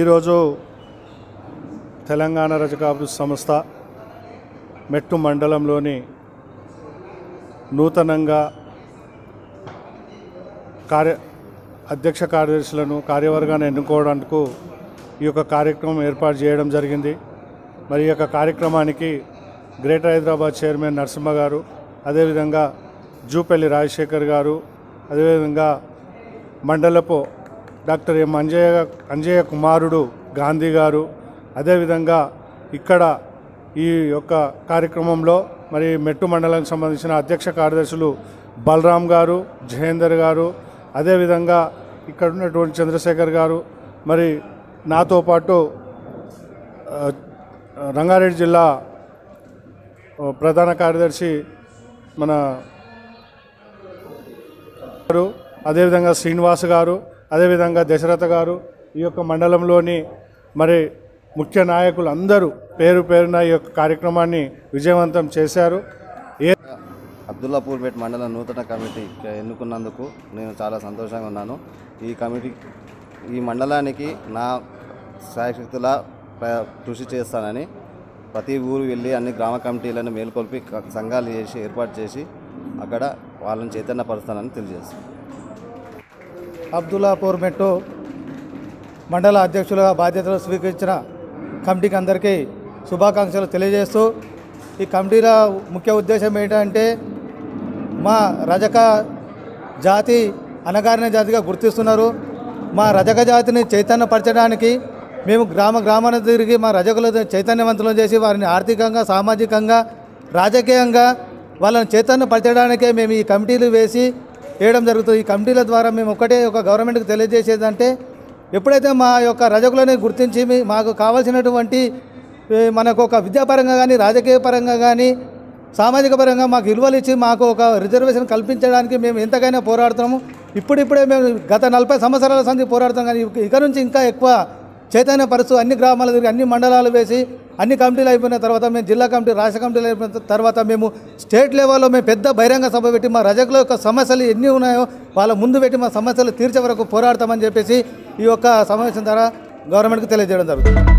ఈరోజు తెలంగాణ రజక సంస్థ మెట్టు మండలంలోని నూతనంగా అధ్యక్ష కార్యదర్శులను కార్యవర్గాన్ని ఎన్నుకోవడానికి ఈ యొక్క కార్యక్రమం ఏర్పాటు చేయడం జరిగింది. మరి ఈ యొక్క కార్యక్రమానికి గ్రేటర్ హైదరాబాద్ చైర్మన్ నరసింహ గారు, అదేవిధంగా జూపల్లి రాజశేఖర్ గారు, అదేవిధంగా మండలపు డాక్టర్ ఎం అంజయ్య కుమారుడు గాంధీ గారు, అదేవిధంగా ఇక్కడ ఈ యొక్క కార్యక్రమంలో మరి మెట్టు మండలానికి సంబంధించిన అధ్యక్ష కార్యదర్శులు బలరాం గారు, జయేందర్ గారు, అదేవిధంగా ఇక్కడ ఉన్నటువంటి చంద్రశేఖర్ గారు, మరి నాతో పాటు రంగారెడ్డి జిల్లా ప్రధాన కార్యదర్శి మన అదేవిధంగా శ్రీనివాస్ గారు, అదేవిధంగా దశరథ గారు, ఈ యొక్క మండలంలోని మరి ముఖ్య నాయకులు అందరూ పేరు పేరున ఈ యొక్క కార్యక్రమాన్ని విజయవంతం చేశారు. అబ్దుల్లాపూర్పేట మండలం నూతన కమిటీ ఎన్నుకున్నందుకు నేను చాలా సంతోషంగా ఉన్నాను. ఈ మండలానికి నా శాయశక్తులా కృషి చేస్తానని ప్రతి ఊరు వెళ్ళి అన్ని గ్రామ కమిటీలను మేల్కొల్పి సంఘాలు చేసి ఏర్పాటు చేసి అక్కడ వాళ్ళని చైతన్యపరుస్తానని తెలియజేస్తాను. అబ్దుల్లాపూర్ మెట్టు మండల అధ్యక్షులుగా బాధ్యతలు స్వీకరించిన కమిటీకి అందరికీ శుభాకాంక్షలు తెలియజేస్తూ, ఈ కమిటీల ముఖ్య ఉద్దేశం ఏంటంటే మా రజక జాతి అణగారిన జాతిగా గుర్తిస్తున్నారు. మా రజక జాతిని చైతన్యపరచడానికి మేము గ్రామాన్ని తిరిగి మా రజకులను చైతన్యవంతులను చేసి వారిని ఆర్థికంగా, సామాజికంగా, రాజకీయంగా వాళ్ళని చైతన్యపరచడానికే మేము ఈ కమిటీలు వేయడం జరుగుతుంది. ఈ కమిటీల ద్వారా మేము ఒక గవర్నమెంట్కి తెలియజేసేదంటే, ఎప్పుడైతే మా యొక్క రజకులని గుర్తించి మాకు కావాల్సినటువంటి మనకు ఒక విద్యాపరంగా కానీ, రాజకీయ పరంగా కానీ, సామాజిక పరంగా మాకు విలువలు ఇచ్చి మాకు ఒక రిజర్వేషన్ కల్పించడానికి మేము ఎంతకైనా పోరాడుతాము. ఇప్పుడిప్పుడే మేము గత 40 సంవత్సరాల సంది పోరాడుతాం, కానీ ఇక నుంచి ఇంకా ఎక్కువ చైతన్యపరుస్తూ అన్ని గ్రామాల తిరిగి అన్ని మండలాలు వేసి అన్ని కమిటీలు అయిపోయిన తర్వాత మేము జిల్లా కమిటీ, రాష్ట్ర కమిటీలు అయిపోయిన తర్వాత మేము స్టేట్ లెవెల్లో మేము పెద్ద బహిరంగ సభ పెట్టి మా రజకుల యొక్క సమస్యలు ఎన్ని ఉన్నాయో వాళ్ళ ముందు పెట్టి మా సమస్యలు తీర్చే వరకు పోరాడతామని చెప్పేసి ఈ యొక్క సమావేశం ద్వారా గవర్నమెంట్కి తెలియజేయడం జరుగుతుంది.